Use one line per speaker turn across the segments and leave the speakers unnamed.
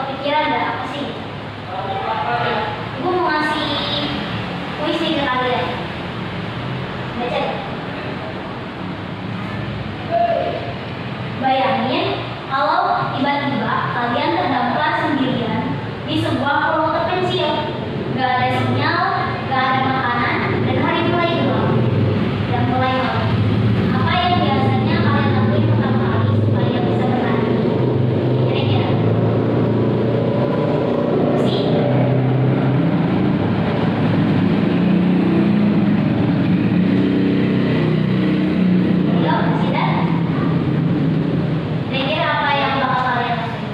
kepikiran nggak apa sih? Ibu mau ngasih puisi ke kalian. Baca. Bayangin kalau tiba-tiba kalian terdampar sendirian di sebuah pulau terpencil, nggak ada sinyal, nggak ada makanan, dan hari mulai gelap dan mulai malam. Apa yang biasanya kalian lakuin pertama kali supaya bisa bertahan? Kira-kira? Sih? Ayo, masih dah? Kira-kira apa yang bakal kalian lakuin?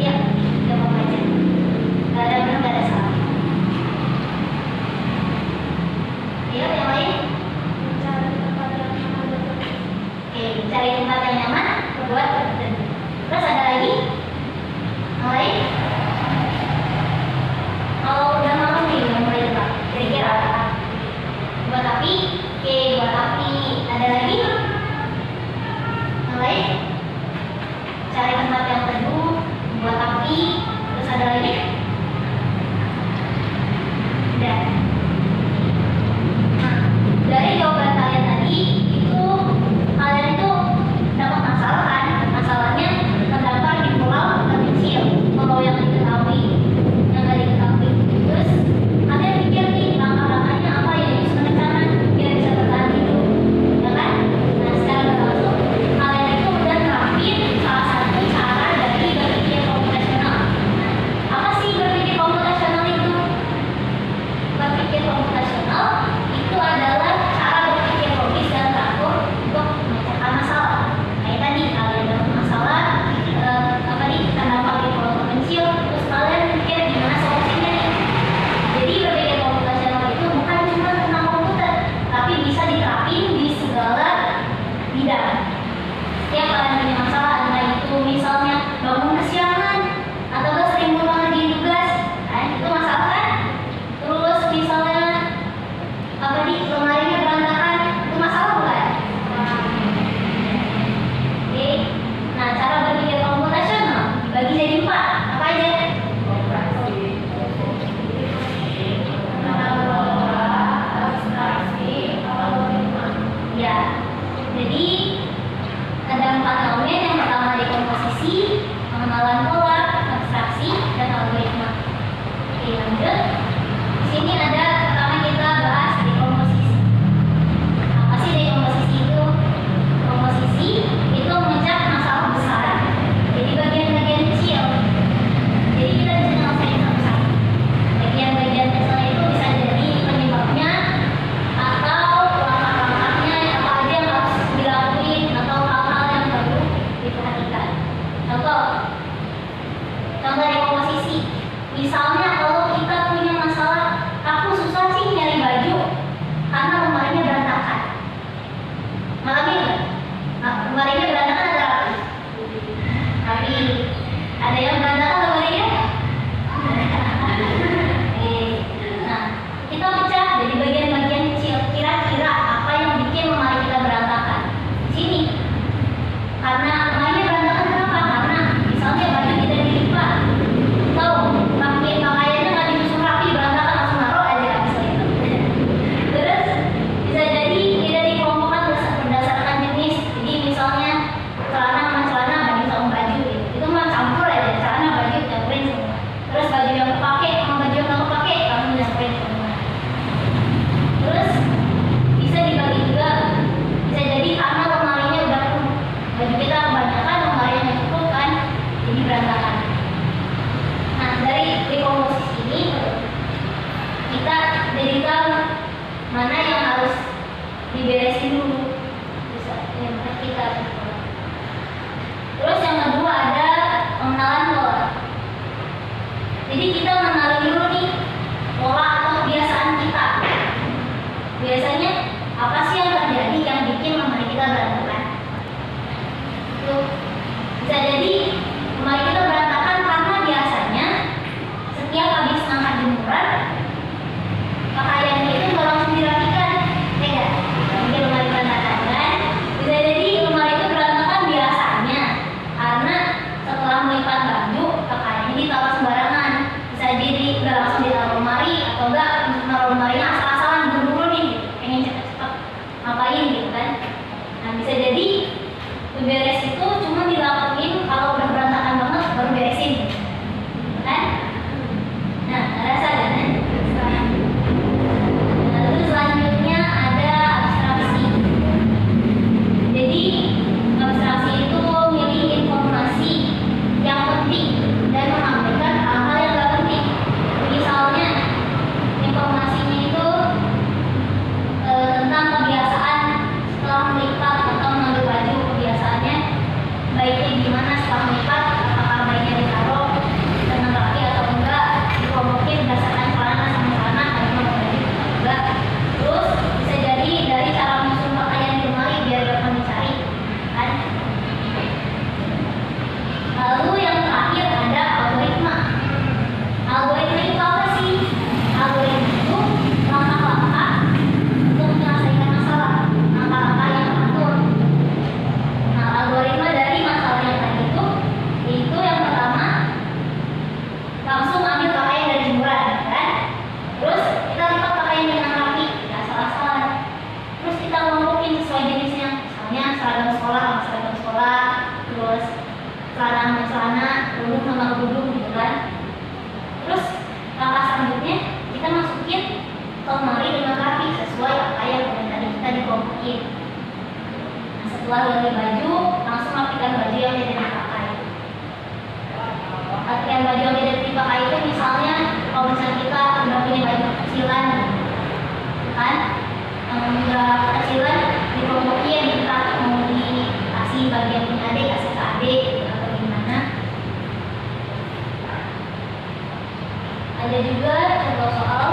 Iya, jawab aja. Gak ada benar, gak ada salah. Ayo, yang lain? Oke, cari tempat yang nyaman, buat berteduh. Terus ada lagi? Yang lain? Kalau udah malam nih, udah mulai gelap, kira-kira apa? Buat api? Oke, buat api. Ada lagi? Yang lain? Cari tempat yang teduh, buat api. Terus ada lagi? Udah. Nah, dari jawaban kalian tadi itu kalian itu dapat masalah kan? Masalahnya terdampar di pulau terpencil, pulau yang diketahui, yang nggak diketahui. Terus kalian pikir nih langkah-langkahnya apa yang bisa rencana biar bisa bertahan hidup, ya kan? Nah, secara langsung kalian itu udah terapin salah satu cara dari berpikir komputasional. Apa sih berpikir komputasional itu? Berpikir komputasional itu adalah cara berpikir logis dan teratur untuk memecahkan masalah. Kayak tadi kalian dapat masalah, apa nih, terdampar di pulau terpencil, terus kalian pikir gimana solusinya nih. Jadi berpikir komputasional itu bukan cuma tentang komputer, tapi bisa diterapin di segala bidang. Setiap kalian punya masalah, entah itu misalnya bangun kesiangan atau sering lupa ngerjain tugas, kan itu masalah kan? Terus misalnya apa nih, lemarinya berantakan, itu masalah bukan? Oke, nah cara berpikir komputasional dibagi jadi 4, apa aja? Ya, jadi ada 4 elemen. Yang pertama dekomposisi, pengenalan pola, abstraksi, dan algoritma. Oke, lanjut. Di sini ada pertama kita bahas dekomposisi. Apa sih dekomposisi itu? Komposisi itu memecah masalah besar jadi bagian-bagian kecil. Jadi kita bisa nyelesain satu-satu. Bagian-bagian kecil itu bisa jadi penyebabnya atau langkah-langkahnya apa aja yang harus dilakuin atau hal-hal yang perlu diperhatikan. Contoh dekomposisi. Misalnya kalau kita punya masalah, aku susah sih nyari baju karena lemarinya berantakan. Ngalamin nggak? Nah, lemarinya berantakan ada rapi. Rapi. Ada yang berantakan lemarinya? Nah, kita pecah jadi bagian-bagian kecil. Kira-kira apa yang bikin lemari kita berantakan? Di sini. Karena lemarinya berantakan kenapa? Karena misalnya baju tidak dilipat, atau pakaiannya nggak disusun rapi, berantakan, langsung naruh aja bisa itu. Terus bisa jadi tidak dikelompokkan berdasarkan jenis. Jadi misalnya celana sama celana, baju sama baju gitu. Itu mah campur aja, celana baju campurin semua. Terus baju yang kepake sama baju yang nggak kepake kamu campurin semua. Terus bisa dibagi juga, bisa jadi karena lemarinya udah penuh, baju kita kebanyakan, lemarinya nggak cukup kan, jadi berantakan. Nah, dari dekomposisi ini kita jadi tahu mana yang harus diberesin dulu, bisa yang kita. Terus yang kedua ada pengenalan pola. Jadi kita mengenali dulu nih pola atau kebiasaan kita. Biasanya apa sih yang terjadi yang bikin lemari kita berantakan? Tuh, bisa jadi lemari kita berantakan karena biasanya setiap habis ngangkat jemuran, pakaiannya itu nggak langsung dirapikan, ya nggak? Jadi lemari berantakan kan? Bisa jadi lemari itu berantakan biasanya karena gitu kan. Terus langkah selanjutnya kita masukin ke lemari dengan rapi sesuai apa yang tadi kita dikompokin. Nah, setelah ganti baju, langsung rapikan baju yang tidak dipakai. Rapikan baju yang tidak dipakai itu misalnya kalau misalnya kita udah punya baju kecilan, kan? Udah kecilan dikompokin, kita mau dikasih bagian punya adik, kasih ke adik atau gimana. Ada juga contoh soal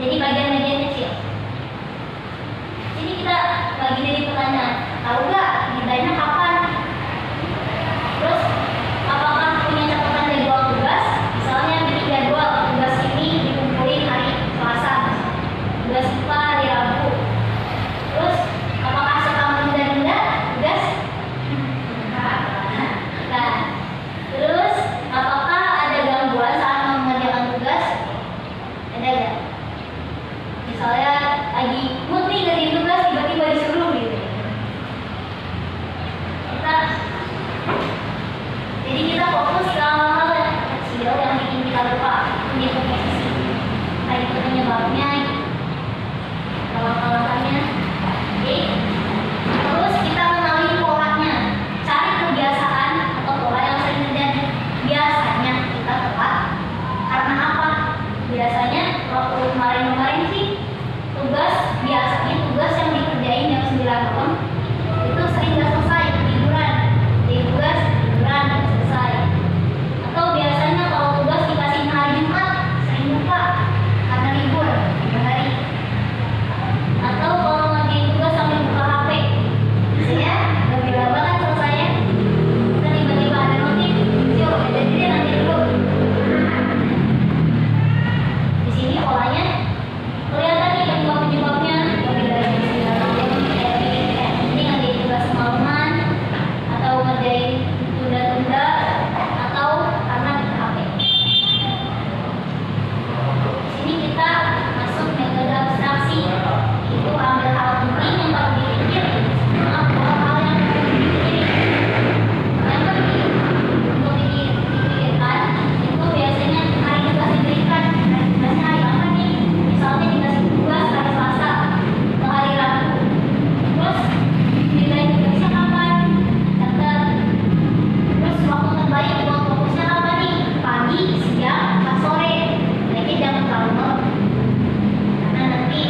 jadi bagian-bagian kecil. Jadi kita bagi dari pertanyaan, tahu nggak deadline-nya kapan? Terus apakah punya catatan jadwal tugas? Misalnya bikin jadwal tugas ini dikumpulin hari Selasa, tugas IPA hari Rabu. Terus apakah suka menunda-nunda tugas? Nah, terus apakah ada gangguan saat mengerjakan tugas? Ada nggak? Misalnya lagi mood nih ngerjain tugas tiba-tiba disuruh gitu. Jadi kita fokus ke hal-hal yang kecil yang bikin kita lupa punya komposisi. Nah itu penyebabnya, langkah-langkahnya. Oke. Terus kita kenali polanya, cari kebiasaan atau pola yang sering terjadi. Biasanya kita telat karena apa? Biasanya waktu kemarin-kemarin sih biasanya tugas yang dikerjain jam 9 malam itu sering nggak selesai, tiduran. Jadi tugas tiduran nggak selesai. Atau biasanya kalau tugas dikasih hari Jumat sering lupa karena libur 3 hari. Atau kalau ngerjain tugas sambil buka HP, biasanya lebih lama kan selesainya. Kita tiba-tiba ada notif, yuk jadi dia nanti dulu. Di sini polanya kelihatan nih penyebab-penyebabnya, lebih dari ini ngerjain tugas semalaman atau ngerjain tunda-tunda atau karena di HP. Sini kita masuk metode abstraksi, itu ambil hal penting yang baru dipikir sama hal yang perlu dipikirin. Yang penting untuk dipikirkan itu biasanya hari tugas diberikan, hari tugasnya hari apa nih? Misalnya dikasih tugas hari Selasa ke hari Rabu. Terus deadline tugasnya kapan? Catat. Terus waktu terbaik buat fokusnya kapan nih? Pagi, siang, pas sore. Baiknya jangan terlalu malam. Karena nanti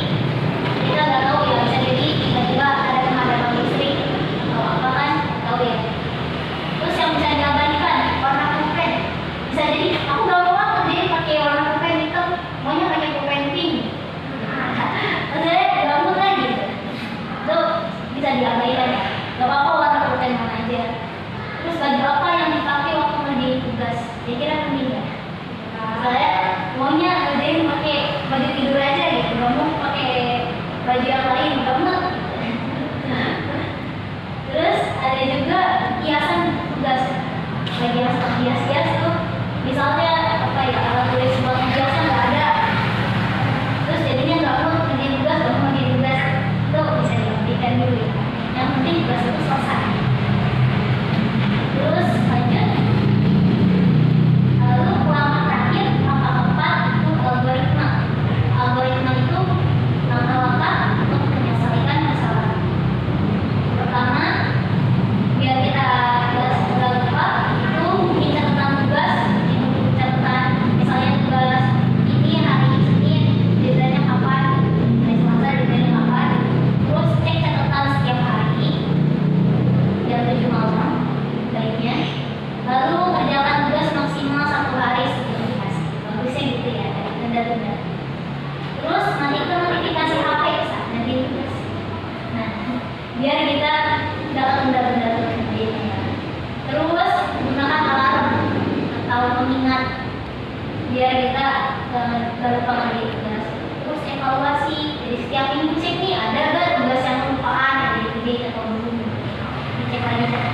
kita nggak tahu ya, bisa jadi tiba-tiba ada pemadaman listrik atau apa kan? Tahu ya. Terus yang bisa diabadikan warna pulpen. Bisa jadi aku gampang banget jadi pakai warna pulpen hitam, maunya pakai pulpen pink. Maksudnya gabut lah gitu. Itu bisa diabaikan ya. Gak apa-apa warna pulpen mana aja. Terus baju apa yang dipakai waktu ngerjain tugas? Kira-kira penting nggak? Misalnya maunya ngerjain pakai baju tidur aja gitu, gak mau pakai baju yang lain, banget. Terus ada juga hiasan tugas. Bagian hias-hias tuh, misalnya apa ya, alat tulis buat hiasan nggak ada. Terus jadinya nggak mau ngerjain tugas, nggak mau ngerjain tugas. Itu bisa diabaikan dulu ya. Yang penting tugas itu selesai. Terus lanjut. Lalu langkah terakhir, langkah keempat itu algoritma. Algoritma itu langkah-langkah untuk menyelesaikan masalah. Pertama, biar kita nggak lupa, itu bikin catatan gak lupa ngerjain tugas. Terus evaluasi, jadi setiap minggu cek nih ada gak tugas yang kelupaan yang dikerjain atau belum, dicek lagi.